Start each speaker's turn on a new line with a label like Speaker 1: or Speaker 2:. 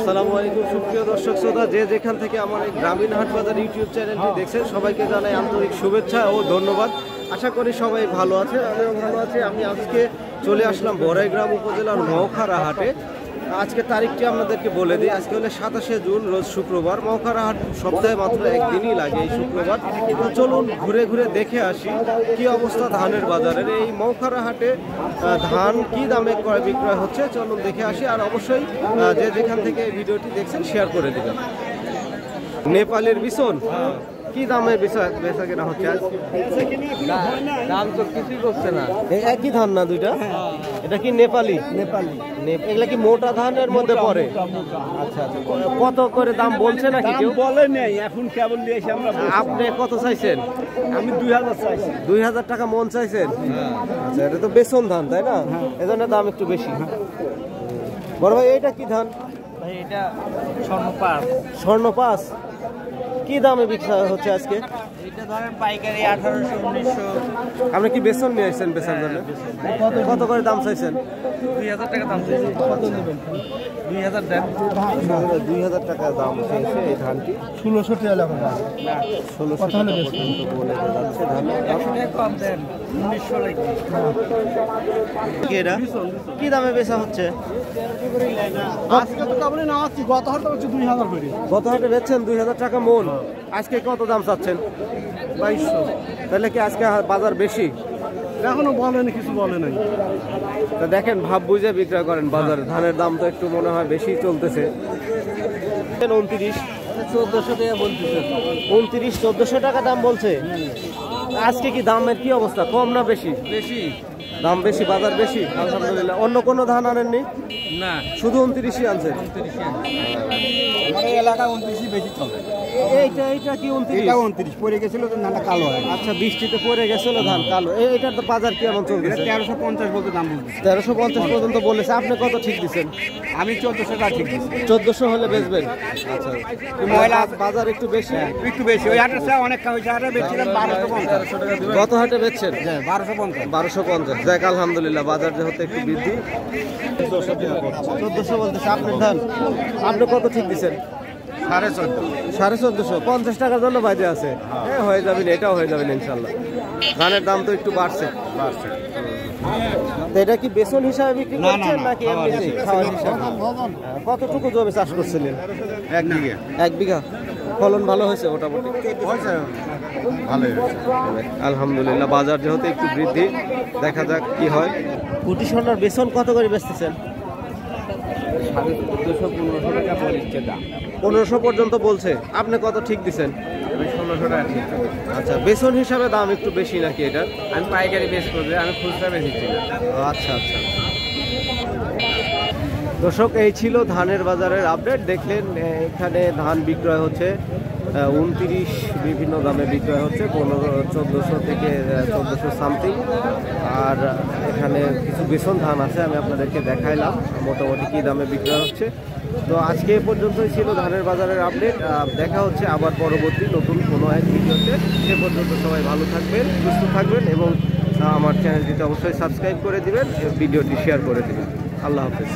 Speaker 1: আসসালামু আলাইকুম সুপ্রিয় দর্শক শ্রোতা, যে যেখান থেকে আমার এই গ্রামীণ হাট বাজার ইউটিউব চ্যানেলটি দেখছেন সবাইকে জানাই আন্তরিক শুভেচ্ছা ও ধন্যবাদ। আশা করি সবাই ভালো আছে, আমিও ভালো আছি। আমি আজকে চলে আসলাম বড়াইগ্রাম উপজেলার মওখারা হাটে। আজকে তারিখটি আপনাদেরকে বলে দিই, আজকে হলো 27শে জুন, রোজ শুক্রবার। মওখারা হাট সপ্তাহে মাত্র একদিনই লাগে, এই শুক্রবার। তো চলুন ঘুরে ঘুরে দেখে আসি কি অবস্থা ধানের বাজারের। এই মওখারা হাটে ধান কি দামে ক্রয় বিক্রয় হচ্ছে চলুন দেখে আসি। আর অবশ্যই যে যেখান থেকে এই ভিডিওটি দেখছেন শেয়ার করে দেবেন। নেপালের বিছন কি দামে বেচা কেনা হচ্ছে?
Speaker 2: দাম তো কিছুই করছে না।
Speaker 1: একই ধান না দুইটা? এটা কি নেপালি? এগুলা কি মোটা ধানের মধ্যে পড়ে? আচ্ছা আচ্ছা, কত করে দাম বলছে নাকি কেউ?
Speaker 2: বলে নেই, এখন কেবল দিয়েছি আমরা।
Speaker 1: আপনি কত চাইছেন?
Speaker 2: আমি 2000 চাইছি।
Speaker 1: 2000 টাকা মন চাইছেন? আচ্ছা, এটা তো বেসন ধান তাই না? এজন্য দাম একটু বেশি। বড় ভাই এটা কি ধান?
Speaker 2: ভাই এটা স্বর্ণপাস।
Speaker 1: স্বর্ণপাস কি দামে বিক্রি হচ্ছে আজকে?
Speaker 2: এটা ধরেন পাইকারি 1800-1900।
Speaker 1: আপনি কি বেসন নিয়ে আসছেন বেচার জন্য? কত করে দাম চাইছেন?
Speaker 2: 2000 টাকা দাম চাইছি। কত নেবেন? 2000 দেন।
Speaker 1: 2000 টাকা দাম চাইছে এই ধানটি।
Speaker 2: 1600 টাকা লাগবে।
Speaker 1: 1600 টাকা পর্যন্ত বলে যাচ্ছে ধানের দাম।
Speaker 2: 100 টাকা কম দেন, 1900 লাগবে।
Speaker 1: এটা কি দামে বেচা হচ্ছে?
Speaker 2: আজকে তো কেবলই নামাচ্ছি, গত হাটে হচ্ছে 2000 করে।
Speaker 1: গত হাটে বেচছেন 2000 টাকা মন, আজকে কত দাম চাচ্ছেন?
Speaker 2: 2200।
Speaker 1: তাহলে কি আজকে বাজার বেশি?
Speaker 2: এখনো বলেনি, কিছু বলে নাই।
Speaker 1: তা দেখেন, ভাব বুঝে বিক্রয় করেন বাজারে। ধানের দাম তো একটু মনে হয় বেশি চলতেছে। 29
Speaker 2: 1400 টাকা বলতেছে।
Speaker 1: 1400 টাকা দাম বলছে। আজকে কি দামের কি অবস্থা, কম না বেশি?
Speaker 2: বেশি
Speaker 1: দাম বেশি, বাজার বেশি আলহামদুলিল্লাহ। অন্য কোনো ধান আনেননি?
Speaker 2: না,
Speaker 1: শুধু 29ই আনছেন?
Speaker 2: আমাদের এলাকা 29ই বেশি চলে।
Speaker 1: এইটা কি 29?
Speaker 2: এটা 29 পড়ে গেছিল তো, ধানটা কালো হয়।
Speaker 1: আচ্ছা, বৃষ্টিতে পড়ে গেছিল ধান কালো। এটার তো বাজার কেমন চলতেছে?
Speaker 2: 1350 বলতে দাম বলতেছে।
Speaker 1: 1350 পর্যন্ত বলেছে। আপনি কত ঠিক দিচ্ছেন?
Speaker 2: আমি 1400 টাকা ঠিক দিচ্ছি।
Speaker 1: 1400 হলে বেচবেন? আচ্ছা,
Speaker 2: ময়লা
Speaker 1: বাজার একটু বেশি।
Speaker 2: একটু বেশি, ওই হাটের চেয়ে অনেক কম। ওই হাটে বেচছিলাম 1250।
Speaker 1: গত হাটে বেচছেন?
Speaker 2: হ্যাঁ, 1250।
Speaker 1: 1250। যাক আলহামদুলিল্লাহ, বাজার যেহেতু একটু বৃদ্ধি। 1400 বলতেছে আপনার ধান। আপনি কত ঠিক দিচ্ছেন? 1450। 50 টাকার জন্য বাইরে আছে। হ্যাঁ, হয়ে যাবেন, এটাও হয়ে যাবেন ইনশাল্লাহ। ধানের দাম তো একটু বাড়ছে। তো এটা কি বেসন হিসাবে বিক্রি করছেন নাকি এমনিতে খাওয়ার হিসাবে? কতটুকু জমি চাষ করছিলেন? 1 বিঘা। ফলন ভালো হয়েছে মোটামুটি? আলহামদুলিল্লাহ, বাজার যেহেতু একটু বৃদ্ধি, দেখা যাক কি হয়। কুটি সোনার বেসন কত করে বেচতেছেন?
Speaker 2: 1400-1500 টাকা বলছে দাম।
Speaker 1: 1500 পর্যন্ত বলছে। আপনি কত ঠিক দিচ্ছেন?
Speaker 2: আমি 1600 টাকা ঠিক।
Speaker 1: আচ্ছা, বেসন হিসাবে দাম একটু বেশি নাকি এটা?
Speaker 2: আমি পাইকারি বেচ করবে, আমি খুচরা বেচেছি।
Speaker 1: আচ্ছা আচ্ছা। দর্শক, এই ছিল ধানের বাজারের আপডেট। দেখলেন এখানে ধান বিক্রয় হচ্ছে 29 বিভিন্ন দামে বিক্রয় হচ্ছে, 1400 থেকে 1400 সামথিং। আর এখানে কিছু বেসন ধান আছে, আমি আপনাদেরকে দেখাইলাম মোটামুটি কী দামে বিক্রয় হচ্ছে। তো আজকে এ পর্যন্তই ছিল ধানের বাজারের আপডেট। দেখা হচ্ছে আবার পরবর্তী নতুন কোনো এক ভিডিওতে। সে পর্যন্ত সবাই ভালো থাকবেন, সুস্থ থাকবেন এবং আমার চ্যানেলটিতে অবশ্যই সাবস্ক্রাইব করে দিবেন, ভিডিওটি শেয়ার করে দিবেন। আল্লাহ হাফেজ।